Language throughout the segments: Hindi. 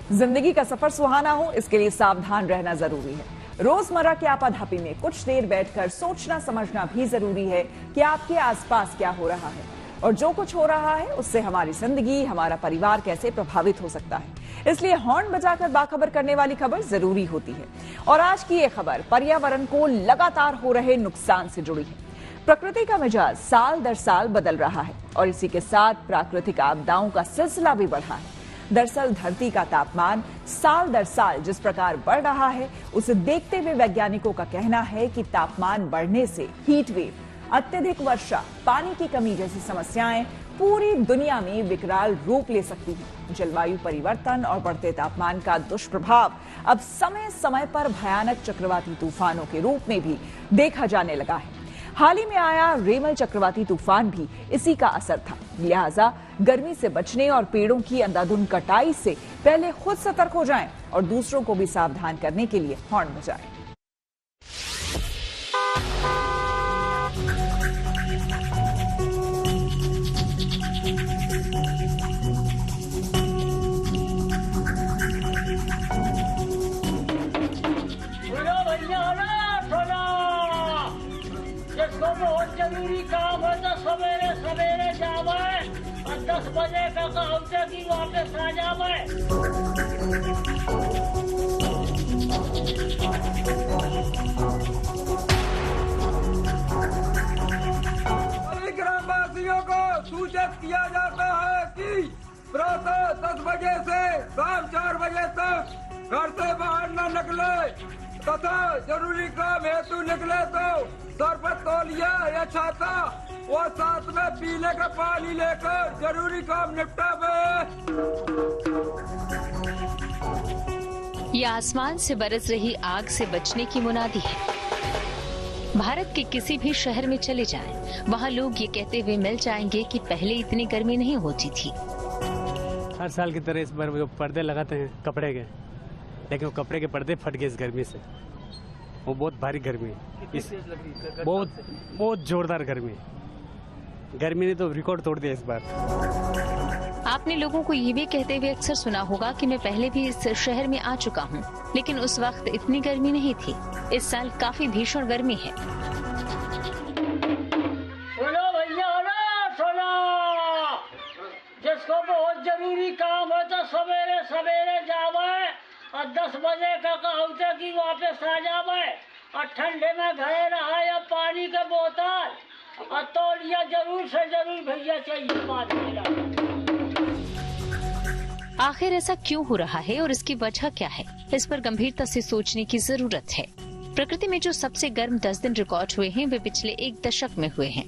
जिंदगी का सफर सुहाना हो, इसके लिए सावधान रहना जरूरी है। रोजमर्रा की आपाधापी में कुछ देर बैठकर सोचना समझना भी जरूरी है कि आपके आसपास क्या हो रहा है और जो कुछ हो रहा है उससे हमारी जिंदगी, हमारा परिवार कैसे प्रभावित हो सकता है। इसलिए हॉर्न बजाकर बाखबर करने वाली खबर जरूरी होती है। और आज की ये खबर पर्यावरण को लगातार हो रहे नुकसान से जुड़ी है। प्रकृति का मिजाज साल दर साल बदल रहा है और इसी के साथ प्राकृतिक आपदाओं का सिलसिला भी बढ़ा है। दरअसल धरती का तापमान साल दर साल जिस प्रकार बढ़ रहा है, उसे देखते हुए वैज्ञानिकों का कहना है कि तापमान बढ़ने से हीट वेव, अत्यधिक वर्षा, पानी की कमी जैसी समस्याएं पूरी दुनिया में विकराल रूप ले सकती हैं। जलवायु परिवर्तन और बढ़ते तापमान का दुष्प्रभाव अब समय समय पर भयानक चक्रवाती तूफानों के रूप में भी देखा जाने लगा है। हाल ही में आया रेमल चक्रवाती तूफान भी इसी का असर था। लिहाजा गर्मी से बचने और पेड़ों की अंधाधुंध कटाई से पहले खुद सतर्क हो जाएं और दूसरों को भी सावधान करने के लिए हॉर्न बजाएं। बहुत जरूरी काम है तो सवेरे सवेरे जावे और 10 बजे का कहते कि वापस आ जावे। सभी ग्रामवासियों को सूचित किया जाता है कि प्रातः 10 बजे से शाम 4 बजे तक घर से बाहर न निकले तथा जरूरी काम हेतु निकले तो सर पर तौलिया या छाता और साथ में पीने का पानी लेकर जरूरी काम निपटावे। ये आसमान से बरस रही आग से बचने की मुनादी है। भारत के किसी भी शहर में चले जाएं, वहाँ लोग ये कहते हुए मिल जाएंगे कि पहले इतनी गर्मी नहीं होती थी। हर साल की तरह इस बार जो पर्दे लगाते हैं कपड़े के, लेकिन वो कपड़े के पर्दे फट गए इस गर्मी से। वो बहुत भारी गर्मी है, बहुत जोरदार गर्मी ने तो रिकॉर्ड तोड़ दिया इस बार। आपने लोगों को ये भी कहते हुए अक्सर सुना होगा कि मैं पहले भी इस शहर में आ चुका हूँ, लेकिन उस वक्त इतनी गर्मी नहीं थी। इस साल काफी भीषण गर्मी है। सुनो भैया ना, सुनो, जिसको बहुत जरूरी काम है तो सवेरे सवेरे जावे और 10 बजे का कहते कि वापस आ जावे और ठंडे में घरे रहा या पानी का बोतल और तौलिया जरूर से जरूर भैया चाहिए बात मेरा। आखिर ऐसा क्यों हो रहा है और इसकी वजह क्या है, इस पर गंभीरता से सोचने की जरूरत है। प्रकृति में जो सबसे गर्म 10 दिन रिकॉर्ड हुए हैं वे पिछले 1 दशक में हुए हैं।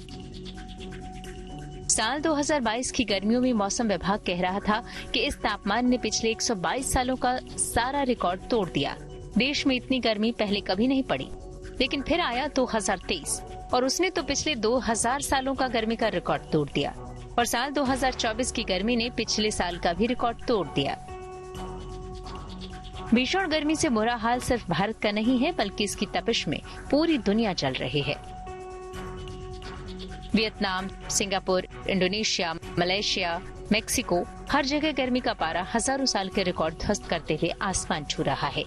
साल 2022 की गर्मियों में मौसम विभाग कह रहा था कि इस तापमान ने पिछले 122 सालों का सारा रिकॉर्ड तोड़ दिया। देश में इतनी गर्मी पहले कभी नहीं पड़ी। लेकिन फिर आया 2023 और उसने तो पिछले 2000 सालों का गर्मी का रिकॉर्ड तोड़ दिया। और साल 2024 की गर्मी ने पिछले साल का भी रिकॉर्ड तोड़ दिया। भीषण गर्मी से बुरा हाल सिर्फ भारत का नहीं है, बल्कि इसकी तपिश में पूरी दुनिया जल रही है। Vietnam, Singapore, Indonesia, Malaysia, Mexico, हर जगह गर्मी का पारा हजारों साल के रिकॉर्ड ध्वस्त करते हुए आसमान छू रहा है।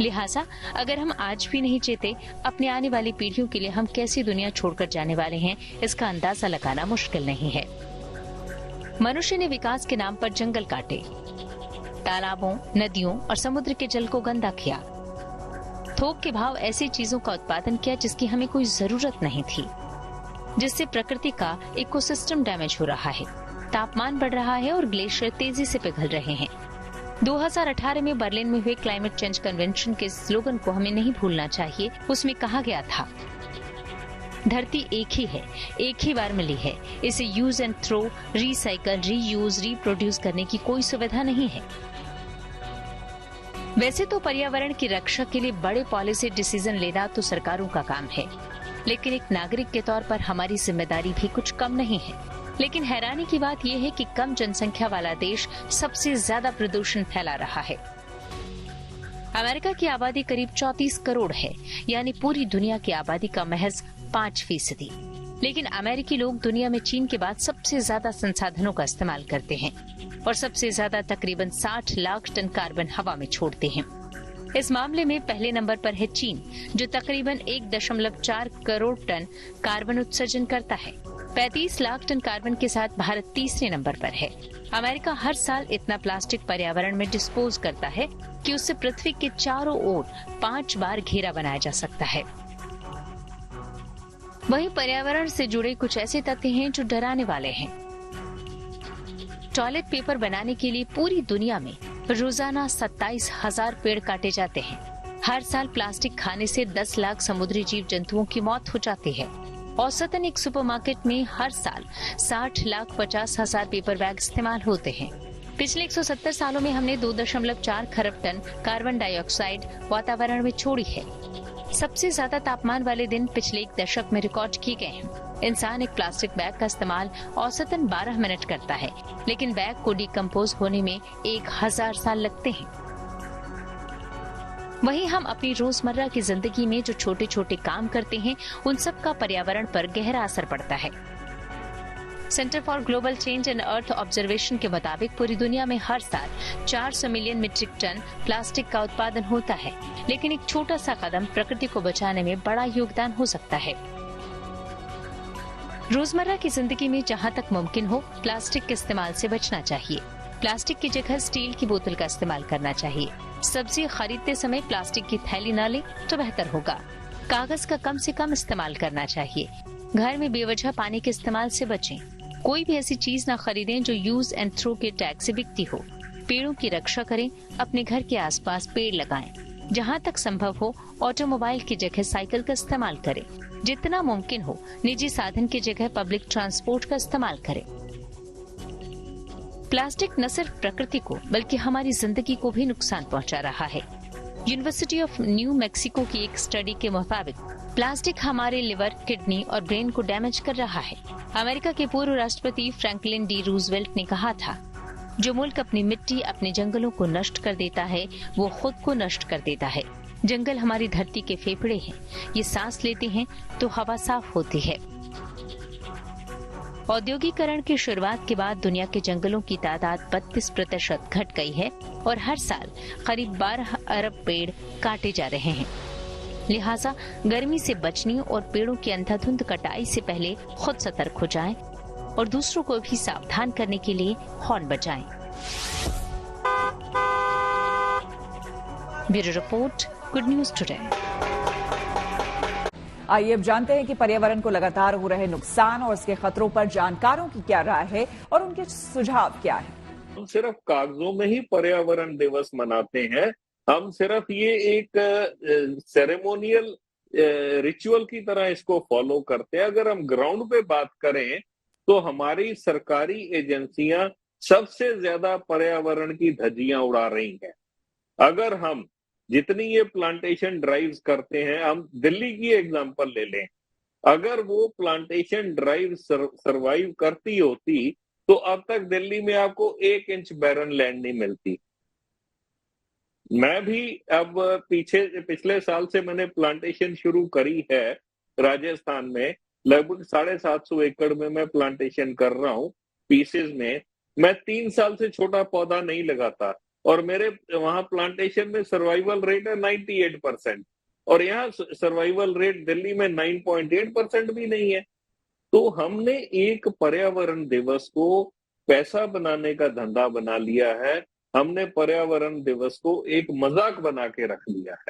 लिहाजा अगर हम आज भी नहीं चेते, अपनी आने वाली पीढ़ियों के लिए हम कैसी दुनिया छोड़कर जाने वाले हैं, इसका अंदाजा लगाना मुश्किल नहीं है। मनुष्य ने विकास के नाम पर जंगल काटे, तालाबों, नदियों और समुद्र के जल को गंदा किया, थोक के भाव ऐसी चीजों का उत्पादन किया जिसकी हमें कोई जरूरत नहीं थी, जिससे प्रकृति का इकोसिस्टम डैमेज हो रहा है। तापमान बढ़ रहा है और ग्लेशियर तेजी से पिघल रहे हैं। 2018 में बर्लिन में हुए क्लाइमेट चेंज कन्वेंशन के स्लोगन को हमें नहीं भूलना चाहिए। उसमें कहा गया था, धरती एक ही है, एक ही बार मिली है, इसे use and throw, recycle, reuse, reproduce करने की कोई सुविधा नहीं है। वैसे तो पर्यावरण की रक्षा के लिए बड़े पॉलिसी डिसीजन लेना तो सरकारों का काम है, लेकिन एक नागरिक के तौर पर हमारी जिम्मेदारी भी कुछ कम नहीं है। लेकिन हैरानी की बात यह है कि कम जनसंख्या वाला देश सबसे ज्यादा प्रदूषण फैला रहा है। अमेरिका की आबादी करीब 34 करोड़ है, यानी पूरी दुनिया की आबादी का महज 5%। लेकिन अमेरिकी लोग दुनिया में चीन के बाद सबसे ज्यादा संसाधनों का इस्तेमाल करते हैं और सबसे ज्यादा तकरीबन 60 लाख टन कार्बन हवा में छोड़ते हैं। इस मामले में पहले नंबर पर है चीन, जो तकरीबन 1.4 करोड़ टन कार्बन उत्सर्जन करता है। 35 लाख टन कार्बन के साथ भारत तीसरे नंबर पर है। अमेरिका हर साल इतना प्लास्टिक पर्यावरण में डिस्पोज करता है कि उससे पृथ्वी के चारों ओर 5 बार घेरा बनाया जा सकता है। वहीं पर्यावरण से जुड़े कुछ ऐसे तथ्य हैं जो डराने वाले हैं। टॉयलेट पेपर बनाने के लिए पूरी दुनिया में रोजाना 27,000 पेड़ काटे जाते हैं। हर साल प्लास्टिक खाने से 10 लाख समुद्री जीव जंतुओं की मौत हो जाती है। औसतन एक सुपरमार्केट में हर साल 60,50,000 पेपर बैग इस्तेमाल होते हैं। पिछले 170 सालों में हमने 2.4 खरब टन कार्बन डाइऑक्साइड वातावरण में छोड़ी है। सबसे ज्यादा तापमान वाले दिन पिछले 1 दशक में रिकॉर्ड किए गए हैं। इंसान एक प्लास्टिक बैग का इस्तेमाल औसतन 12 मिनट करता है, लेकिन बैग को डिकम्पोज होने में 1000 साल लगते हैं। वहीं हम अपनी रोजमर्रा की जिंदगी में जो छोटे छोटे काम करते हैं, उन सब का पर्यावरण पर गहरा असर पड़ता है। Centre for global change and earth observation के मुताबिक पूरी दुनिया में हर साल 400 मिलियन मीट्रिक टन प्लास्टिक का उत्पादन होता है, लेकिन एक छोटा सा कदम प्रकृति को बचाने में बड़ा योगदान हो सकता है। रोजमर्रा की जिंदगी में जहाँ तक मुमकिन हो, प्लास्टिक के इस्तेमाल से बचना चाहिए। प्लास्टिक की जगह स्टील की बोतल का इस्तेमाल करना चाहिए। सब्जी खरीदते समय प्लास्टिक की थैली न लें तो बेहतर होगा। कागज का कम से कम इस्तेमाल करना चाहिए। घर में बेवजह पानी के इस्तेमाल से बचें। कोई भी ऐसी चीज न खरीदें जो यूज एंड थ्रो के टैग से बिकती हो। पेड़ों की रक्षा करें। अपने घर के आसपास पेड़ लगाएं। जहां तक संभव हो, ऑटोमोबाइल की जगह साइकिल का इस्तेमाल करें। जितना मुमकिन हो, निजी साधन की जगह पब्लिक ट्रांसपोर्ट का इस्तेमाल करें। प्लास्टिक न सिर्फ प्रकृति को बल्कि हमारी जिंदगी को भी नुकसान पहुंचा रहा है। यूनिवर्सिटी ऑफ न्यू मैक्सिको की एक स्टडी के मुताबिक प्लास्टिक हमारे लिवर, किडनी और ब्रेन को डैमेज कर रहा है। अमेरिका के पूर्व राष्ट्रपति फ्रैंकलिन डी रूजवेल्ट ने कहा था, जो मुल्क अपनी मिट्टी, अपने जंगलों को नष्ट कर देता है, वो खुद को नष्ट कर देता है। जंगल हमारी धरती के फेफड़े हैं। ये सांस लेते हैं तो हवा साफ होती है। औद्योगिकरण की शुरुआत के बाद दुनिया के जंगलों की तादाद 32% घट गई है और हर साल करीब 12 अरब पेड़ काटे जा रहे हैं। लिहाजा गर्मी से बचने और पेड़ों की अंधाधुंध कटाई से पहले खुद सतर्क हो जाएं और दूसरों को भी सावधान करने के लिए हॉर्न बजाएं। Bureau report, good news today. आइए अब जानते हैं कि पर्यावरण को लगातार हो रहे नुकसान और उसके खतरों पर जानकारों की क्या राय है और उनके सुझाव क्या है। हम सिर्फ कागजों में ही पर्यावरण दिवस मनाते हैं। हम सिर्फ ये एक सेरेमोनियल रिचुअल की तरह इसको फॉलो करते हैं। अगर हम ग्राउंड पे बात करें तो हमारी सरकारी एजेंसियां सबसे ज्यादा पर्यावरण की धज्जियां उड़ा रही हैं। अगर हम जितनी ये प्लांटेशन ड्राइव्स करते हैं, हम दिल्ली की एग्जांपल ले लें, अगर वो प्लांटेशन ड्राइव सरवाइव करती होती तो अब तक दिल्ली में आपको 1 इंच बैरन लैंड नहीं मिलती। मैं भी अब पिछले साल से मैंने प्लांटेशन शुरू करी है राजस्थान में। लगभग 750 एकड़ में मैं प्लांटेशन कर रहा हूँ पीसेज में। मैं 3 साल से छोटा पौधा नहीं लगाता और मेरे वहां प्लांटेशन में सर्वाइवल रेट है 98% और यहाँ सर्वाइवल रेट दिल्ली में 9.8% भी नहीं है। तो हमने एक पर्यावरण दिवस को पैसा बनाने का धंधा बना लिया है। हमने पर्यावरण दिवस को एक मजाक बना के रख लिया है।